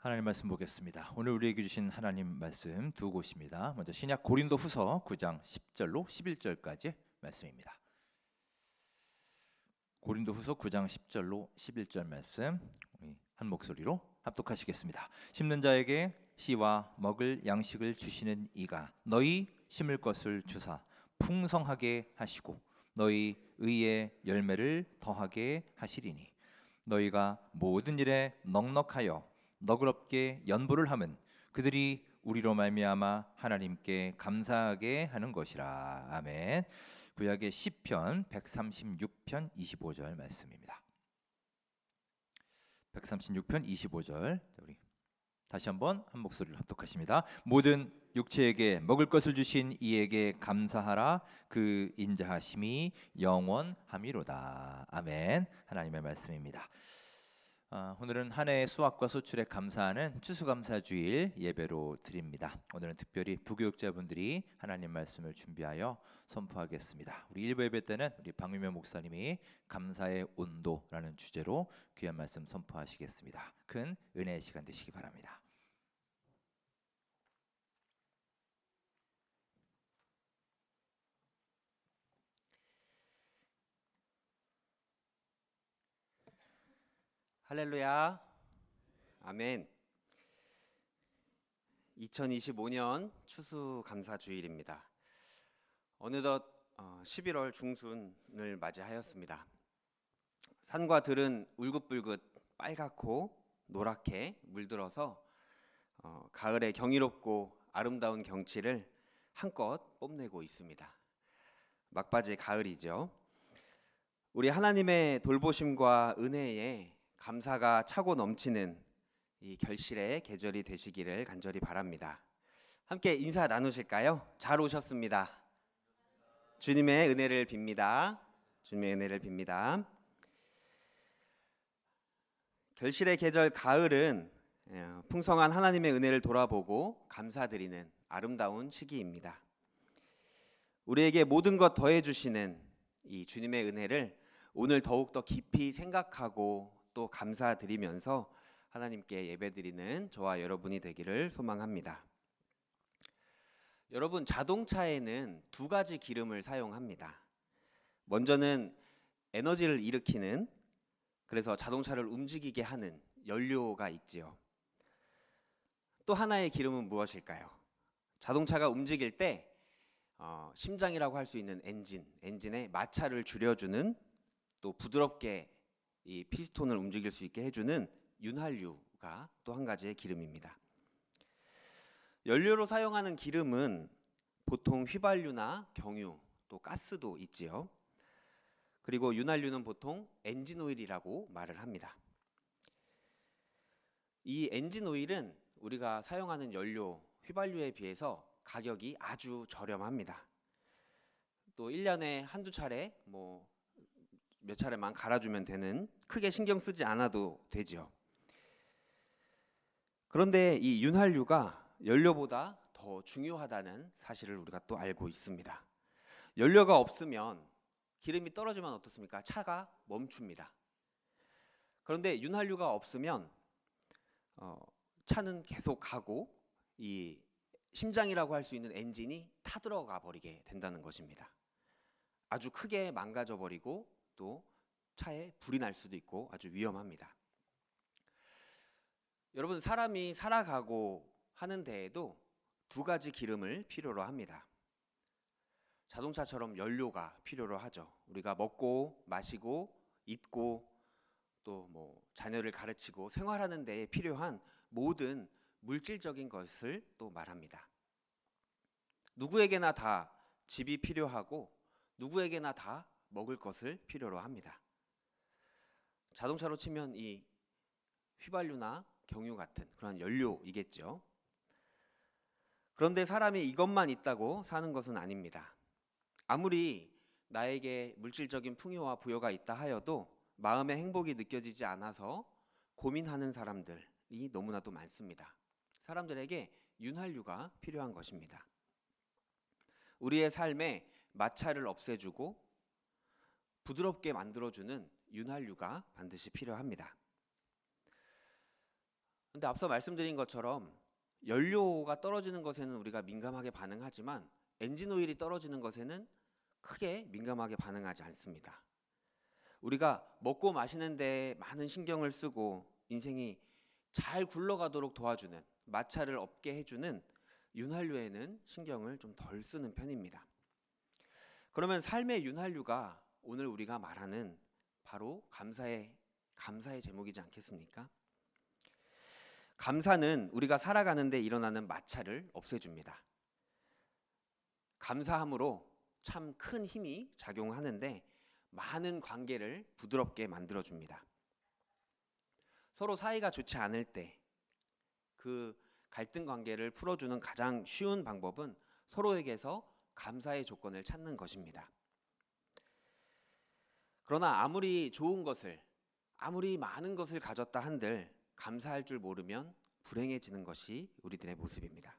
하나님 말씀 보겠습니다. 오늘 우리에게 주신 하나님 말씀 두 곳입니다. 먼저 신약 고린도후서 9장 10절로 11절까지 말씀입니다. 고린도후서 9장 10절로 11절 말씀 우리 한 목소리로 합독하시겠습니다. 심는 자에게 씨와 먹을 양식을 주시는 이가 너희 심을 것을 주사 풍성하게 하시고 너희 의의 열매를 더하게 하시리니 너희가 모든 일에 넉넉하여 너그럽게 연보를 함은 그들이 우리로 말미암아 하나님께 감사하게 하는 것이라. 아멘. 구약의 시편 136편 25절 말씀입니다. 136편 25절 우리 다시 한번 한 목소리를 합독하십니다. 모든 육체에게 먹을 것을 주신 이에게 감사하라. 그 인자하심이 영원함이로다. 아멘. 하나님의 말씀입니다. 오늘은 한 해의 수확과 소출에 감사하는 추수감사주일 예배로 드립니다. 오늘은 특별히 부교육자분들이 하나님 말씀을 준비하여 선포하겠습니다. 우리 일부 예배 때는 우리 박유명 목사님이 감사의 온도라는 주제로 귀한 말씀 선포하시겠습니다. 큰 은혜의 시간 되시기 바랍니다. 할렐루야. 아멘. 2025년 추수감사주일입니다. 어느덧 11월 중순을 맞이하였습니다. 산과 들은 울긋불긋 빨갛고 노랗게 물들어서 가을의 경이롭고 아름다운 경치를 한껏 뽐내고 있습니다. 막바지 가을이죠. 우리 하나님의 돌보심과 은혜에 감사가 차고 넘치는 이 결실의 계절이 되시기를 간절히 바랍니다. 함께 인사 나누실까요? 잘 오셨습니다. 주님의 은혜를 빕니다. 주님의 은혜를 빕니다. 결실의 계절 가을은 풍성한 하나님의 은혜를 돌아보고 감사드리는 아름다운 시기입니다. 우리에게 모든 것 더해 주시는 이 주님의 은혜를 오늘 더욱더 깊이 생각하고 또 감사드리면서 하나님께 예배드리는 저와 여러분이 되기를 소망합니다. 여러분, 자동차에는 두 가지 기름을 사용합니다. 먼저는 에너지를 일으키는, 그래서 자동차를 움직이게 하는 연료가 있지요. 또 하나의 기름은 무엇일까요? 자동차가 움직일 때 심장이라고 할 수 있는 엔진의 마찰을 줄여주는, 또 부드럽게 이 피스톤을 움직일 수 있게 해주는 윤활유가 또 한 가지의 기름입니다. 연료로 사용하는 기름은 보통 휘발유나 경유, 또 가스도 있지요. 그리고 윤활유는 보통 엔진 오일이라고 말을 합니다. 이 엔진 오일은 우리가 사용하는 연료, 휘발유에 비해서 가격이 아주 저렴합니다. 또 1년에 한두 차례 몇 차례만 갈아주면 되는, 크게 신경 쓰지 않아도 되죠. 그런데 이 윤활유가 연료보다 더 중요하다는 사실을 우리가 또 알고 있습니다. 연료가 없으면, 기름이 떨어지면 어떻습니까? 차가 멈춥니다. 그런데 윤활유가 없으면 차는 계속 가고 이 심장이라고 할 수 있는 엔진이 타들어가 버리게 된다는 것입니다. 아주 크게 망가져 버리고 또 차에 불이 날 수도 있고 아주 위험합니다. 여러분, 사람이 살아가고 하는 데에도 두 가지 기름을 필요로 합니다. 자동차처럼 연료가 필요로 하죠. 우리가 먹고 마시고 입고 또 자녀를 가르치고 생활하는 데에 필요한 모든 물질적인 것을 또 말합니다. 누구에게나 다 집이 필요하고 누구에게나 다 먹을 것을 필요로 합니다. 자동차로 치면 이 휘발유나 경유 같은 그런 연료이겠죠. 그런데 사람이 이것만 있다고 사는 것은 아닙니다. 아무리 나에게 물질적인 풍요와 부여가 있다 하여도 마음의 행복이 느껴지지 않아서 고민하는 사람들이 너무나도 많습니다. 사람들에게 윤활유가 필요한 것입니다. 우리의 삶에 마찰을 없애주고 부드럽게 만들어주는 윤활유가 반드시 필요합니다. 근데 앞서 말씀드린 것처럼 연료가 떨어지는 것에는 우리가 민감하게 반응하지만 엔진 오일이 떨어지는 것에는 크게 민감하게 반응하지 않습니다. 우리가 먹고 마시는 데 많은 신경을 쓰고 인생이 잘 굴러가도록 도와주는, 마찰을 없게 해주는 윤활유에는 신경을 좀 덜 쓰는 편입니다. 그러면 삶의 윤활유가 오늘 우리가 말하는 바로 감사의 제목이지 않겠습니까? 감사는 우리가 살아가는데 일어나는 마찰을 없애줍니다. 감사함으로 참 큰 힘이 작용하는데 많은 관계를 부드럽게 만들어줍니다. 서로 사이가 좋지 않을 때 그 갈등 관계를 풀어주는 가장 쉬운 방법은 서로에게서 감사의 조건을 찾는 것입니다. 그러나 아무리 좋은 것을, 아무리 많은 것을 가졌다 한들 감사할 줄 모르면 불행해지는 것이 우리들의 모습입니다.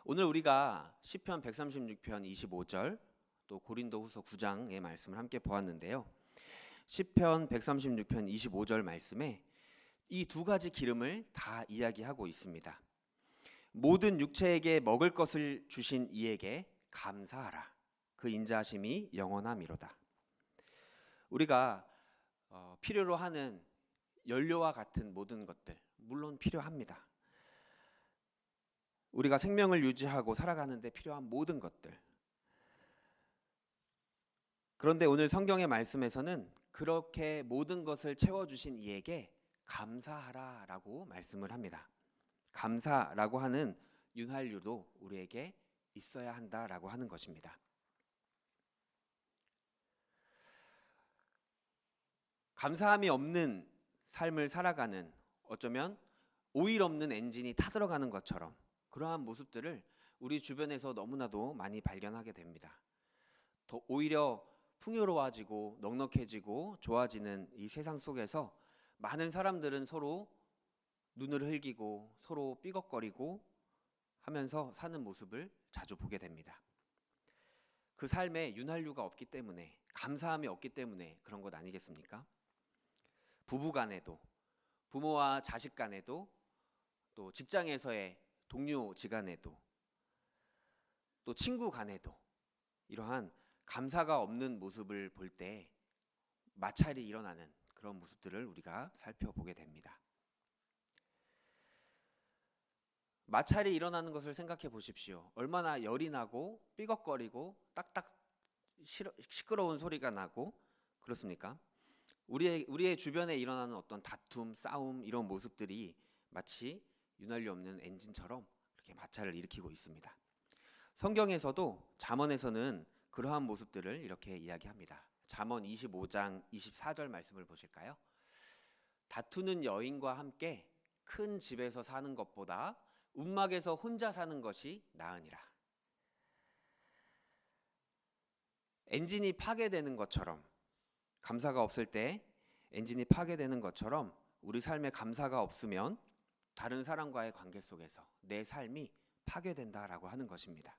오늘 우리가 시편 136편 25절 또 고린도후서 9장의 말씀을 함께 보았는데요. 시편 136편 25절 말씀에 이 두 가지 기름을 다 이야기하고 있습니다. 모든 육체에게 먹을 것을 주신 이에게 감사하라. 그 인자하심이 영원함이로다. 우리가 필요로 하는 연료와 같은 모든 것들 물론 필요합니다. 우리가 생명을 유지하고 살아가는 데 필요한 모든 것들. 그런데 오늘 성경의 말씀에서는 그렇게 모든 것을 채워주신 이에게 감사하라라고 말씀을 합니다. 감사라고 하는 윤활유도 우리에게 있어야 한다라고 하는 것입니다. 감사함이 없는 삶을 살아가는, 어쩌면 오일 없는 엔진이 타들어가는 것처럼 그러한 모습들을 우리 주변에서 너무나도 많이 발견하게 됩니다. 더 오히려 풍요로워지고 넉넉해지고 좋아지는 이 세상 속에서 많은 사람들은 서로 눈을 흘기고 서로 삐걱거리고 하면서 사는 모습을 자주 보게 됩니다. 그 삶에 윤활유가 없기 때문에, 감사함이 없기 때문에 그런 것 아니겠습니까? 부부 간에도, 부모와 자식 간에도, 또 직장에서의 동료지간에도, 또 친구 간에도 이러한 감사가 없는 모습을 볼 때 마찰이 일어나는 그런 모습들을 우리가 살펴보게 됩니다. 마찰이 일어나는 것을 생각해 보십시오. 얼마나 열이 나고 삐걱거리고 딱딱 시끄러운 소리가 나고 그렇습니까? 우리의 주변에 일어나는 어떤 다툼, 싸움 이런 모습들이 마치 윤활유 없는 엔진처럼 이렇게 마찰을 일으키고 있습니다. 성경에서도 잠언에서는 그러한 모습들을 이렇게 이야기합니다. 잠언 25장 24절 말씀을 보실까요? 다투는 여인과 함께 큰 집에서 사는 것보다 움막에서 혼자 사는 것이 나으니라. 엔진이 파괴되는 것처럼, 감사가 없을 때 엔진이 파괴되는 것처럼 우리 삶에 감사가 없으면 다른 사람과의 관계 속에서 내 삶이 파괴된다라고 하는 것입니다.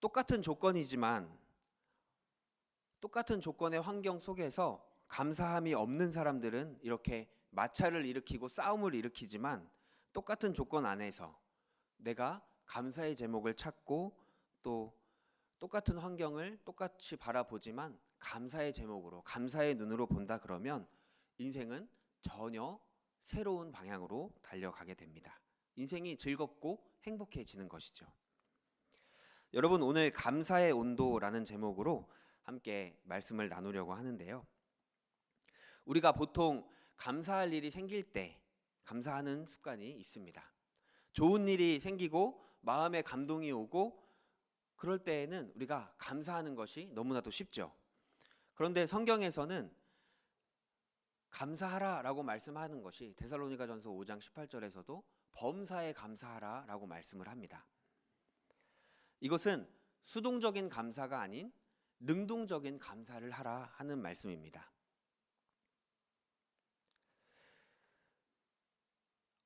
똑같은 조건이지만 똑같은 조건의 환경 속에서 감사함이 없는 사람들은 이렇게 마찰을 일으키고 싸움을 일으키지만 똑같은 조건 안에서 내가 감사의 제목을 찾고 또 똑같은 환경을 똑같이 바라보지만 감사의 제목으로, 감사의 눈으로 본다 그러면 인생은 전혀 새로운 방향으로 달려가게 됩니다. 인생이 즐겁고 행복해지는 것이죠. 여러분, 오늘 감사의 온도라는 제목으로 함께 말씀을 나누려고 하는데요. 우리가 보통 감사할 일이 생길 때 감사하는 습관이 있습니다. 좋은 일이 생기고 마음에 감동이 오고 그럴 때에는 우리가 감사하는 것이 너무나도 쉽죠. 그런데 성경에서는 감사하라라고 말씀하는 것이 데살로니가전서 5장 18절에서도 범사에 감사하라라고 말씀을 합니다. 이것은 수동적인 감사가 아닌 능동적인 감사를 하라 하는 말씀입니다.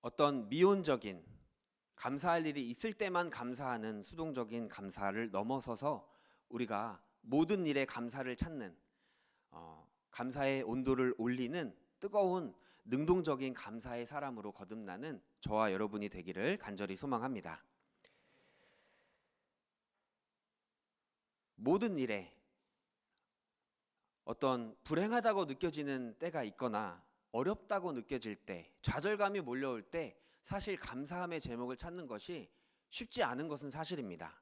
어떤 미온적인 감사할 일이 있을 때만 감사하는 수동적인 감사를 넘어서서 우리가 모든 일에 감사를 찾는 감사의 온도를 올리는 뜨거운 능동적인 감사의 사람으로 거듭나는 저와 여러분이 되기를 간절히 소망합니다. 모든 일에 어떤 불행하다고 느껴지는 때가 있거나 어렵다고 느껴질 때, 좌절감이 몰려올 때 사실 감사함의 제목을 찾는 것이 쉽지 않은 것은 사실입니다.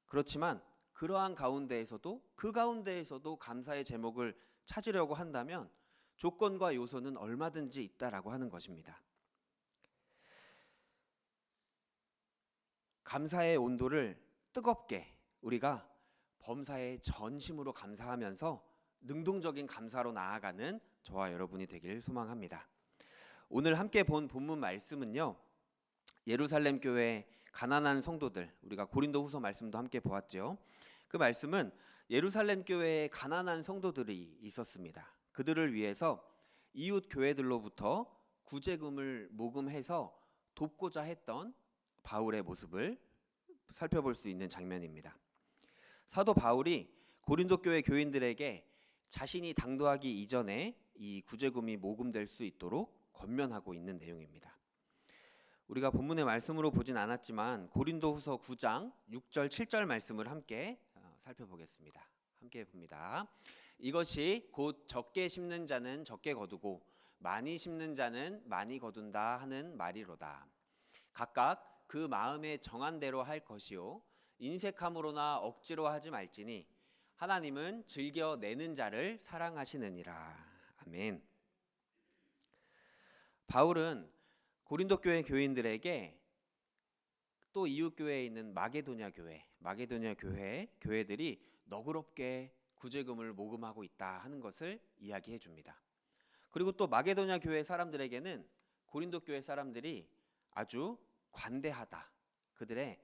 그렇지만 그러한 가운데에서도 그 가운데에서도 감사의 제목을 찾으려고 한다면 조건과 요소는 얼마든지 있다라고 하는 것입니다. 감사의 온도를 뜨겁게 우리가 범사에 전심으로 감사하면서 능동적인 감사로 나아가는 저와 여러분이 되길 소망합니다. 오늘 함께 본 본문 말씀은요, 예루살렘 교회 가난한 성도들, 우리가 고린도후서 말씀도 함께 보았죠. 그 말씀은 예루살렘 교회에 가난한 성도들이 있었습니다. 그들을 위해서 이웃 교회들로부터 구제금을 모금해서 돕고자 했던 바울의 모습을 살펴볼 수 있는 장면입니다. 사도 바울이 고린도 교회 교인들에게 자신이 당도하기 이전에 이 구제금이 모금될 수 있도록 권면하고 있는 내용입니다. 우리가 본문의 말씀으로 보진 않았지만 고린도후서 9장 6절 7절 말씀을 함께 살펴보겠습니다. 함께 봅니다. 이것이 곧 적게 심는 자는 적게 거두고 많이 심는 자는 많이 거둔다 하는 말이로다. 각각 그 마음에 정한 대로 할 것이요 인색함으로나 억지로 하지 말지니 하나님은 즐겨 내는 자를 사랑하시느니라. 아멘. 바울은 고린도 교회 교인들에게 또 이웃 교회에 있는 마게도냐 교회들이 너그럽게 구제금을 모금하고 있다 하는 것을 이야기해 줍니다. 그리고 또 마게도냐 교회 사람들에게는 고린도 교회 사람들이 아주 관대하다, 그들의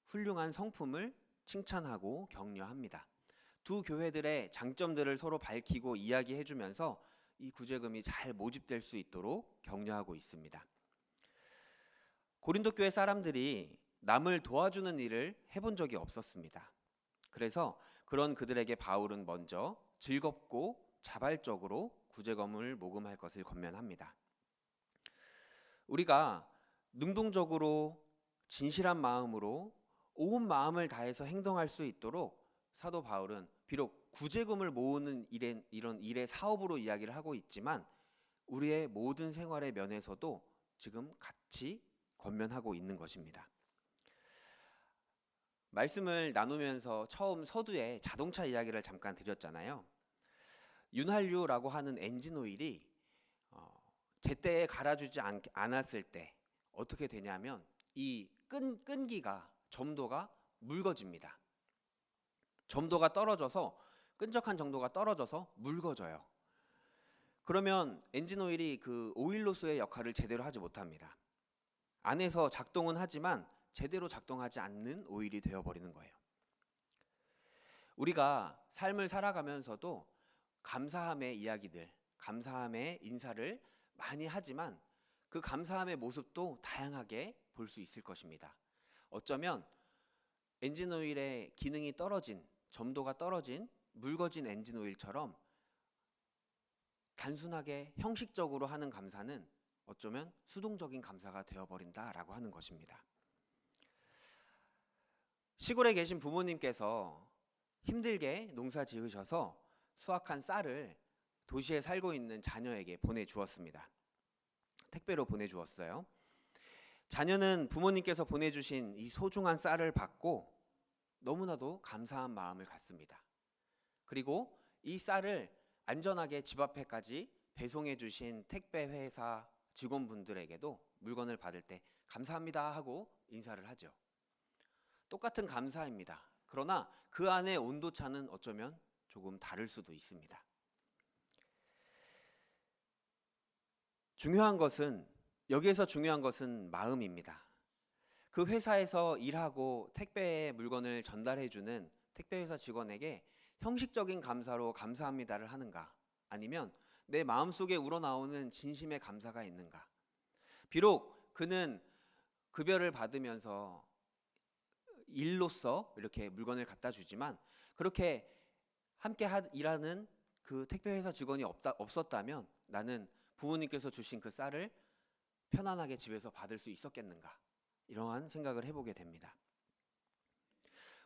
훌륭한 성품을 칭찬하고 격려합니다. 두 교회들의 장점들을 서로 밝히고 이야기해 주면서 이 구제금이 잘 모집될 수 있도록 격려하고 있습니다. 고린도 교회 사람들이 남을 도와주는 일을 해본 적이 없었습니다. 그래서 그런 그들에게 바울은 먼저 즐겁고 자발적으로 구제금을 모금할 것을 권면합니다. 우리가 능동적으로 진실한 마음으로 온 마음을 다해서 행동할 수 있도록 사도 바울은 비록 구제금을 모으는 이런 일의 사업으로 이야기를 하고 있지만 우리의 모든 생활의 면에서도 지금 같이 권면하고 있는 것입니다. 말씀을 나누면서 처음 서두에 자동차 이야기를 잠깐 드렸잖아요. 윤활유라고 하는 엔진 오일이 제때에 갈아주지 않았을 때 어떻게 되냐면 이 끈기가 점도가 묽어집니다. 점도가 떨어져서 끈적한 정도가 떨어져서 묽어져요. 그러면 엔진 오일이 그 오일로서의 역할을 제대로 하지 못합니다. 안에서 작동은 하지만 제대로 작동하지 않는 오일이 되어버리는 거예요. 우리가 삶을 살아가면서도 감사함의 이야기들, 감사함의 인사를 많이 하지만 그 감사함의 모습도 다양하게 볼 수 있을 것입니다. 어쩌면 엔진 오일의 기능이 떨어진, 점도가 떨어진, 묽어진 엔진 오일처럼 단순하게 형식적으로 하는 감사는 어쩌면 수동적인 감사가 되어버린다라고 하는 것입니다. 시골에 계신 부모님께서 힘들게 농사 지으셔서 수확한 쌀을 도시에 살고 있는 자녀에게 보내주었습니다. 택배로 보내주었어요. 자녀는 부모님께서 보내주신 이 소중한 쌀을 받고 너무나도 감사한 마음을 갖습니다. 그리고 이 쌀을 안전하게 집 앞에까지 배송해 주신 택배 회사 직원분들에게도 물건을 받을 때 감사합니다 하고 인사를 하죠. 똑같은 감사입니다. 그러나 그 안에 온도차는 어쩌면 조금 다를 수도 있습니다. 여기에서 중요한 것은 마음입니다. 그 회사에서 일하고 택배의 물건을 전달해 주는 택배 회사 직원에게 형식적인 감사로 감사합니다를 하는가, 아니면 내 마음속에 우러나오는 진심의 감사가 있는가. 비록 그는 급여를 받으면서 일로서 이렇게 물건을 갖다 주지만 그렇게 함께 일하는 그 택배회사 직원이 없었다면 나는 부모님께서 주신 그 쌀을 편안하게 집에서 받을 수 있었겠는가? 이러한 생각을 해보게 됩니다.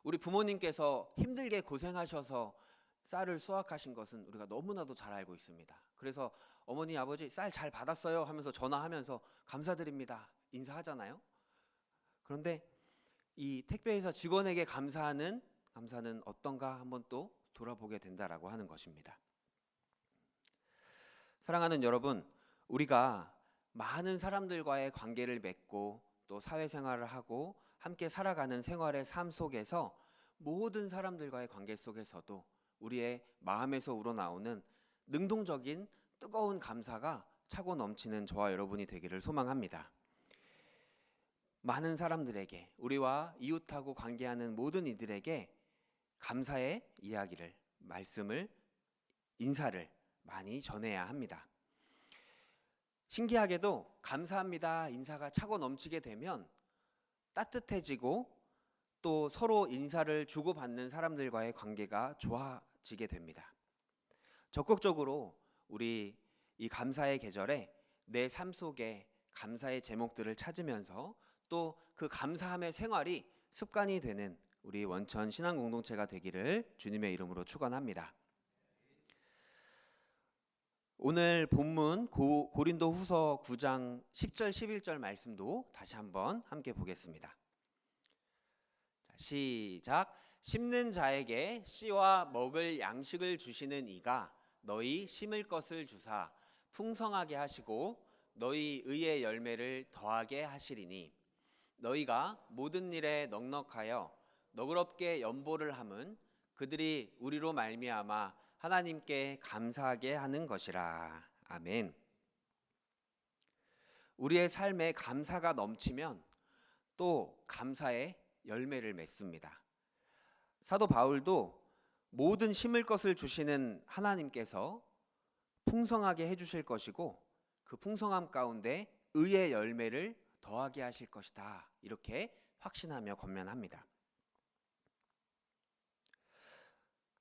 우리 부모님께서 힘들게 고생하셔서 쌀을 수확하신 것은 우리가 너무나도 잘 알고 있습니다. 그래서 어머니, 아버지 쌀 잘 받았어요 하면서 전화하면서 감사드립니다 인사하잖아요. 그런데 이 택배회사 직원에게 감사는 어떤가 한번 또 돌아보게 된다라고 하는 것입니다. 사랑하는 여러분, 우리가 많은 사람들과의 관계를 맺고 또 사회생활을 하고 함께 살아가는 생활의 삶 속에서 모든 사람들과의 관계 속에서도 우리의 마음에서 우러나오는 능동적인 뜨거운 감사가 차고 넘치는 저와 여러분이 되기를 소망합니다. 많은 사람들에게, 우리와 이웃하고 관계하는 모든 이들에게 감사의 이야기를, 말씀을, 인사를 많이 전해야 합니다. 신기하게도 감사합니다 인사가 차고 넘치게 되면 따뜻해지고 또 서로 인사를 주고받는 사람들과의 관계가 좋아지게 됩니다. 적극적으로 우리 이 감사의 계절에 내 삶 속에 감사의 제목들을 찾으면서 또 그 감사함의 생활이 습관이 되는 우리 원천 신앙 공동체가 되기를 주님의 이름으로 축원합니다. 오늘 본문 고린도 후서 9장 10절 11절 말씀도 다시 한번 함께 보겠습니다. 자, 시작. 심는 자에게 씨와 먹을 양식을 주시는 이가 너희 심을 것을 주사 풍성하게 하시고 너희 의의 열매를 더하게 하시리니 너희가 모든 일에 넉넉하여 너그럽게 연보를 함은 그들이 우리로 말미암아 하나님께 감사하게 하는 것이라. 아멘. 우리의 삶에 감사가 넘치면 또 감사의 열매를 맺습니다. 사도 바울도 모든 심을 것을 주시는 하나님께서 풍성하게 해주실 것이고 그 풍성함 가운데 의의 열매를 더하게 하실 것이다, 이렇게 확신하며 권면합니다.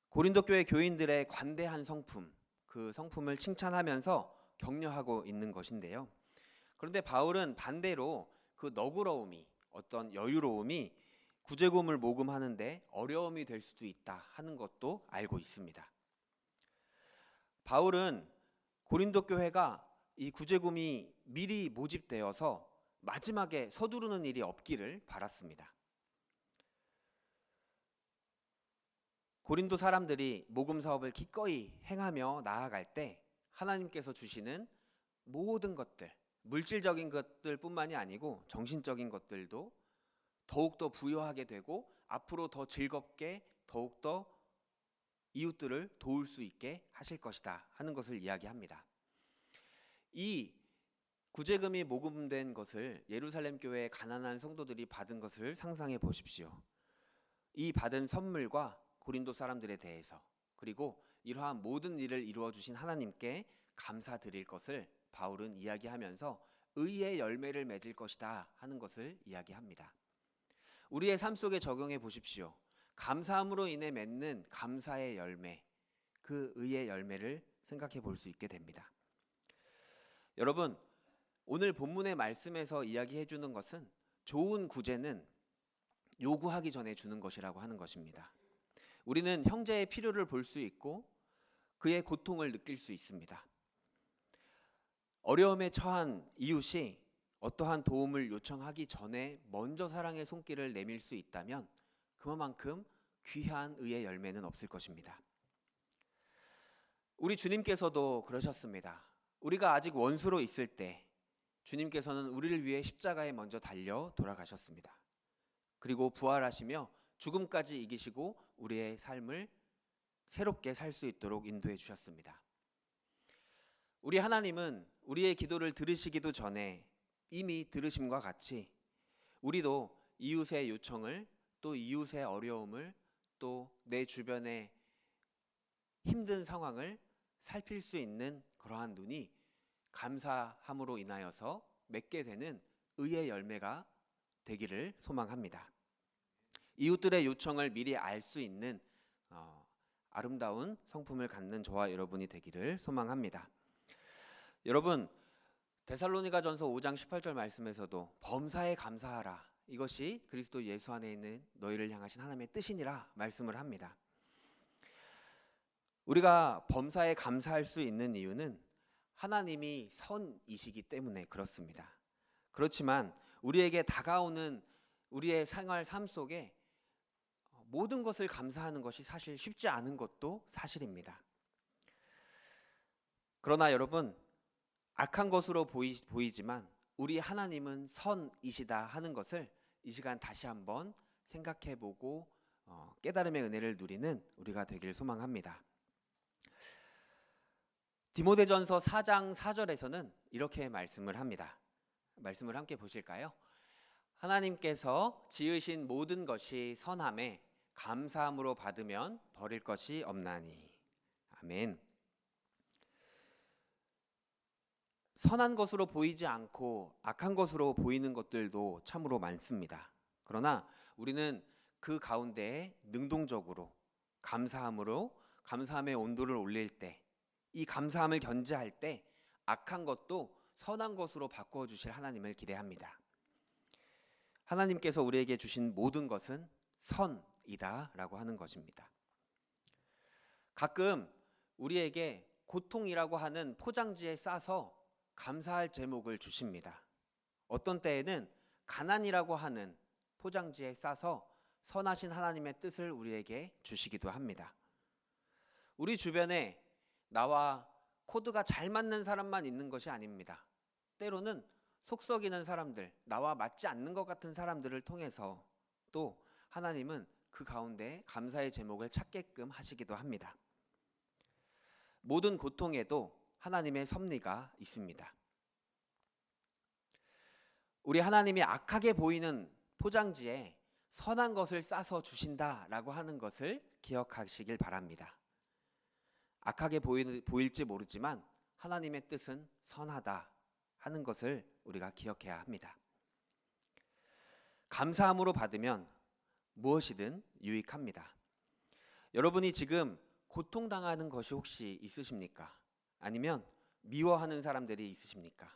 고린도 교회 교인들의 관대한 성품, 그 성품을 칭찬하면서 격려하고 있는 것인데요. 그런데 바울은 반대로 그 너그러움이, 어떤 여유로움이 구제금을 모금하는데 어려움이 될 수도 있다 하는 것도 알고 있습니다. 바울은 고린도 교회가 이 구제금이 미리 모집되어서 마지막에 서두르는 일이 없기를 바랐습니다. 고린도 사람들이 모금 사업을 기꺼이 행하며 나아갈 때 하나님께서 주시는 모든 것들, 물질적인 것들뿐만이 아니고 정신적인 것들도 더욱더 부여하게 되고 앞으로 더 즐겁게 더욱더 이웃들을 도울 수 있게 하실 것이다 하는 것을 이야기합니다. 이 구제금이 모금된 것을 예루살렘 교회의 가난한 성도들이 받은 것을 상상해 보십시오. 이 받은 선물과 고린도 사람들에 대해서, 그리고 이러한 모든 일을 이루어 주신 하나님께 감사드릴 것을 바울은 이야기하면서 의의 열매를 맺을 것이다 하는 것을 이야기합니다. 우리의 삶 속에 적용해 보십시오. 감사함으로 인해 맺는 감사의 열매, 그 의의 열매를 생각해 볼 수 있게 됩니다. 여러분, 오늘 본문의 말씀에서 이야기해 주는 것은 좋은 구제는 요구하기 전에 주는 것이라고 하는 것입니다. 우리는 형제의 필요를 볼 수 있고 그의 고통을 느낄 수 있습니다. 어려움에 처한 이웃이 어떠한 도움을 요청하기 전에 먼저 사랑의 손길을 내밀 수 있다면 그만큼 귀한 의의 열매는 없을 것입니다. 우리 주님께서도 그러셨습니다. 우리가 아직 원수로 있을 때 주님께서는 우리를 위해 십자가에 먼저 달려 돌아가셨습니다. 그리고 부활하시며 죽음까지 이기시고 우리의 삶을 새롭게 살 수 있도록 인도해 주셨습니다. 우리 하나님은 우리의 기도를 들으시기도 전에 이미 들으심과 같이 우리도 이웃의 요청을, 또 이웃의 어려움을, 또 내 주변의 힘든 상황을 살필 수 있는 그러한 눈이 감사함으로 인하여서 맺게 되는 의의 열매가 되기를 소망합니다. 이웃들의 요청을 미리 알 수 있는 아름다운 성품을 갖는 저와 여러분이 되기를 소망합니다. 여러분, 데살로니가전서 5장 18절 말씀에서도 범사에 감사하라, 이것이 그리스도 예수 안에 있는 너희를 향하신 하나님의 뜻이니라 말씀을 합니다. 우리가 범사에 감사할 수 있는 이유는 하나님이 선이시기 때문에 그렇습니다. 그렇지만 우리에게 다가오는 우리의 생활 삶 속에 모든 것을 감사하는 것이 사실 쉽지 않은 것도 사실입니다. 그러나 여러분, 악한 것으로 보이지만 우리 하나님은 선이시다 하는 것을 이 시간 다시 한번 생각해보고 깨달음의 은혜를 누리는 우리가 되길 소망합니다. 디모데전서 4장 4절에서는 이렇게 말씀을 합니다. 말씀을 함께 보실까요? 하나님께서 지으신 모든 것이 선함에 감사함으로 받으면 버릴 것이 없나니. 아멘. 선한 것으로 보이지 않고 악한 것으로 보이는 것들도 참으로 많습니다. 그러나 우리는 그 가운데에 능동적으로 감사함으로 감사함의 온도를 올릴 때, 이 감사함을 견제할 때 악한 것도 선한 것으로 바꾸어 주실 하나님을 기대합니다. 하나님께서 우리에게 주신 모든 것은 선이다라고 하는 것입니다. 가끔 우리에게 고통이라고 하는 포장지에 싸서 감사할 제목을 주십니다. 어떤 때에는 가난이라고 하는 포장지에 싸서 선하신 하나님의 뜻을 우리에게 주시기도 합니다. 우리 주변에 나와 코드가 잘 맞는 사람만 있는 것이 아닙니다. 때로는 속 썩이는 사람들, 나와 맞지 않는 것 같은 사람들을 통해서 또 하나님은 그 가운데 감사의 제목을 찾게끔 하시기도 합니다. 모든 고통에도 하나님의 섭리가 있습니다. 우리 하나님이 악하게 보이는 포장지에 선한 것을 싸서 주신다라고 하는 것을 기억하시길 바랍니다. 악하게 보일지 모르지만 하나님의 뜻은 선하다 하는 것을 우리가 기억해야 합니다. 감사함으로 받으면 무엇이든 유익합니다. 여러분이 지금 고통당하는 것이 혹시 있으십니까? 아니면 미워하는 사람들이 있으십니까?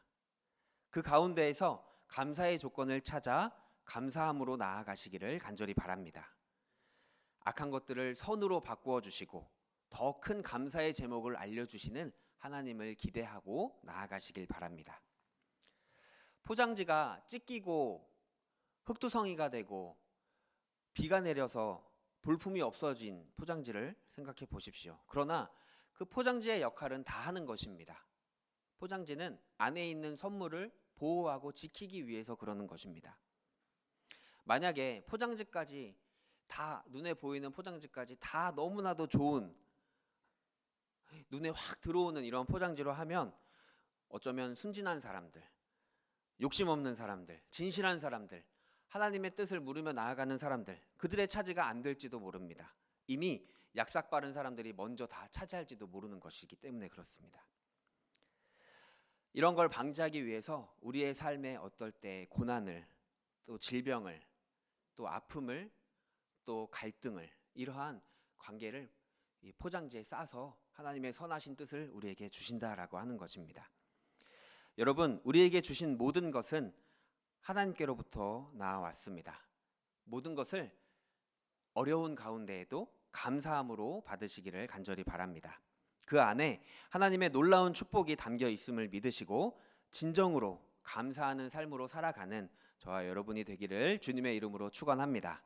그 가운데에서 감사의 조건을 찾아 감사함으로 나아가시기를 간절히 바랍니다. 악한 것들을 선으로 바꾸어 주시고 더 큰 감사의 제목을 알려주시는 하나님을 기대하고 나아가시길 바랍니다. 포장지가 찢기고 흙투성이가 되고 비가 내려서 볼품이 없어진 포장지를 생각해 보십시오. 그러나 그 포장지의 역할은 다 하는 것입니다. 포장지는 안에 있는 선물을 보호하고 지키기 위해서 그러는 것입니다. 만약에 포장지까지 다, 눈에 보이는 포장지까지 다 너무나도 좋은, 눈에 확 들어오는 이런 포장지로 하면 어쩌면 순진한 사람들, 욕심 없는 사람들, 진실한 사람들, 하나님의 뜻을 물으며 나아가는 사람들, 그들의 차지가 안 될지도 모릅니다. 이미 약삭 빠른 사람들이 먼저 다 차지할지도 모르는 것이기 때문에 그렇습니다. 이런 걸 방지하기 위해서 우리의 삶에 어떨 때 고난을, 또 질병을, 또 아픔을, 또 갈등을, 이러한 관계를 이 포장지에 싸서 하나님의 선하신 뜻을 우리에게 주신다라고 하는 것입니다. 여러분, 우리에게 주신 모든 것은 하나님께로부터 나와왔습니다. 모든 것을 어려운 가운데에도 감사함으로 받으시기를 간절히 바랍니다. 그 안에 하나님의 놀라운 축복이 담겨 있음을 믿으시고 진정으로 감사하는 삶으로 살아가는 저와 여러분이 되기를 주님의 이름으로 축원합니다.